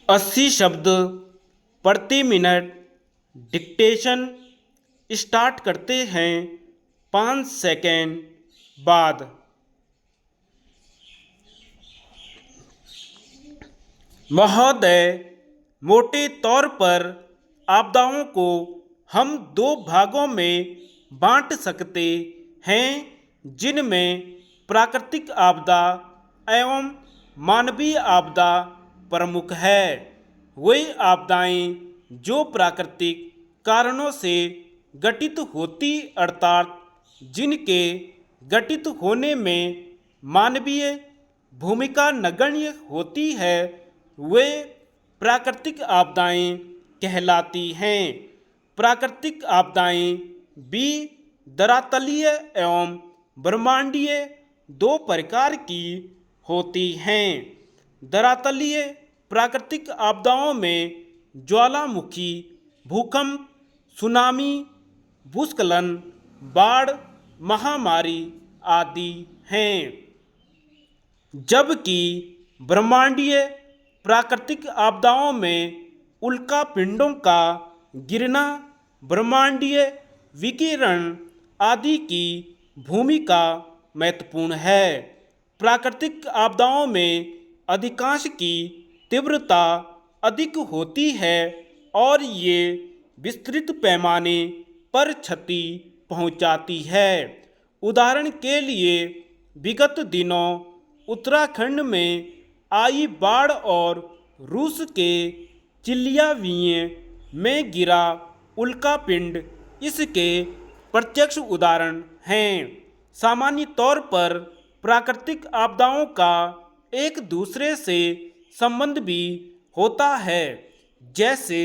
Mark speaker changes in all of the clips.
Speaker 1: 80 शब्द प्रति minute dictation start करते हैं 5 सेकेंड बाद। महोदय, मोटे तौर पर आपदाओं को हम दो भागों में बांट सकते हैं, जिनमें प्राकृतिक आपदा एवं मानवीय आपदा प्रमुख है। वे आपदाएं जो प्राकृतिक कारणों से घटित होती अर्थात जिनके घटित होने में मानवीय भूमिका नगण्य होती है, वे प्राकृतिक आपदाएं कहलाती हैं। प्राकृतिक आपदाएं भी धरातलीय एवं ब्रह्मांडीय दो प्रकार की होती हैं। धरातलीय प्राकृतिक आपदाओं में ज्वालामुखी, भूकंप, सुनामी, भूस्खलन, बाढ़, महामारी आदि हैं, जबकि ब्रह्मांडीय प्राकृतिक आपदाओं में उल्कापिंडों का गिरना, ब्रह्मांडीय विकिरण आदि की भूमिका महत्वपूर्ण है। प्राकृतिक आपदाओं में अधिकांश की तीव्रता अधिक होती है और ये विस्तृत पैमाने पर क्षति पहुंचाती है। उदाहरण के लिए, विगत दिनों उत्तराखंड में आई बाढ़ और रूस के चिल्यावियन में गिरा उल्कापिंड इसके प्रत्यक्ष उदाहरण हैं। सामान्य तौर पर प्राकृतिक आपदाओं का एक दूसरे से संबंध भी होता है, जैसे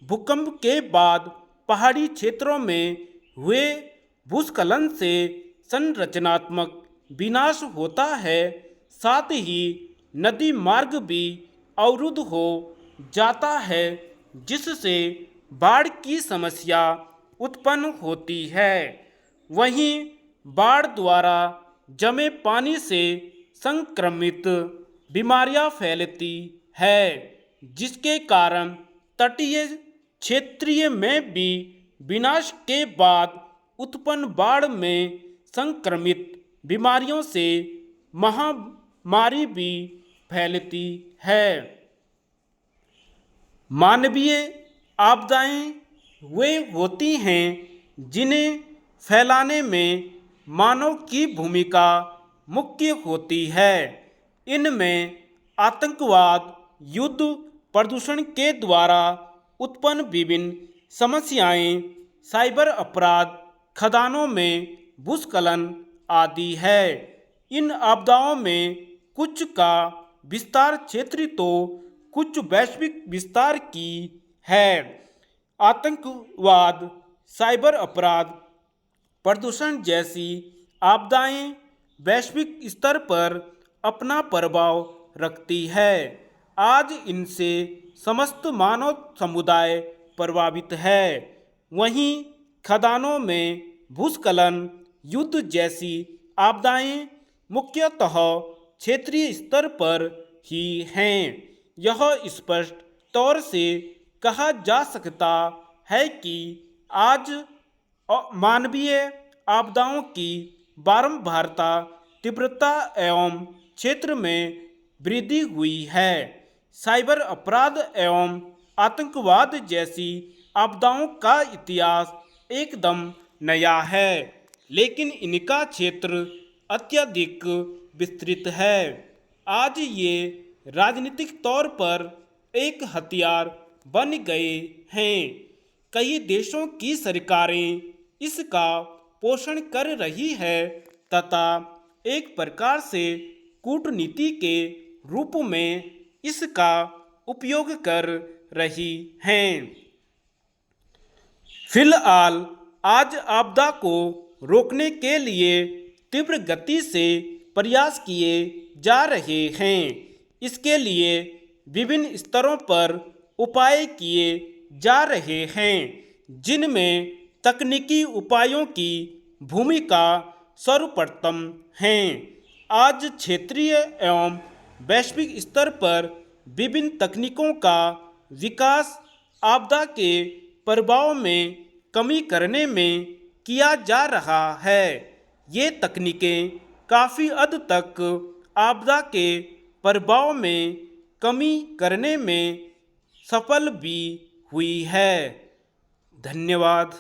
Speaker 1: भूकंप के बाद पहाड़ी क्षेत्रों में हुए भूस्खलन से संरचनात्मक विनाश होता है। साथ ही नदी मार्ग भी अवरुद्ध हो जाता है, जिससे बाढ़ की समस्या उत्पन्न होती है। वहीं बाढ़ द्वारा जमे पानी से संक्रमित बीमारियां फैलती है, जिसके कारण तटीय क्षेत्रीय में भी विनाश के बाद उत्पन्न बाढ़ में संक्रमित बीमारियों से महामारी भी फैलती है। मानवीय आपदाएं वे होती हैं जिन्हें फैलाने में मानव की भूमिका मुख्य होती है। इनमें आतंकवाद, युद्ध, प्रदूषण के द्वारा उत्पन्न विभिन्न समस्याएं, साइबर अपराध, खदानों में भूस्खलन आदि है। इन आपदाओं में कुछ का विस्तार क्षेत्रीय तो कुछ वैश्विक विस्तार की है। आतंकवाद, साइबर अपराध, प्रदूषण जैसी आपदाएं वैश्विक स्तर पर अपना प्रभाव रखती है। आज इनसे समस्त मानव समुदाय प्रभावित है। वहीं खदानों में भूस्खलन, युद्ध जैसी आपदाएं मुख्यतः क्षेत्रीय स्तर पर ही हैं। यह स्पष्ट तौर से कहा जा सकता है कि आज मानवीय आपदाओं की बारंबारता, तीव्रता एवं क्षेत्र में वृद्धि हुई है। साइबर अपराध एवं आतंकवाद जैसी आपदाओं का इतिहास एकदम नया है, लेकिन इनका क्षेत्र अत्यधिक विस्तृत है। आज ये राजनीतिक तौर पर एक हथियार बन गए हैं। कई देशों की सरकारें इसका पोषण कर रही है तथा एक प्रकार से कूटनीति के रूप में इसका उपयोग कर रही हैं। फिलहाल आज आपदा को रोकने के लिए तीव्र गति से प्रयास किए जा रहे हैं। इसके लिए विभिन्न स्तरों पर उपाय किए जा रहे हैं, जिनमें तकनीकी उपायों की भूमिका सर्वप्रथम है। आज क्षेत्रीय एवं वैश्विक स्तर पर विभिन्न तकनीकों का विकास आपदा के प्रभाव में कमी करने में किया जा रहा है। ये तकनीकें काफ़ी हद तक आपदा के प्रभाव में कमी करने में सफल भी हुई है। धन्यवाद।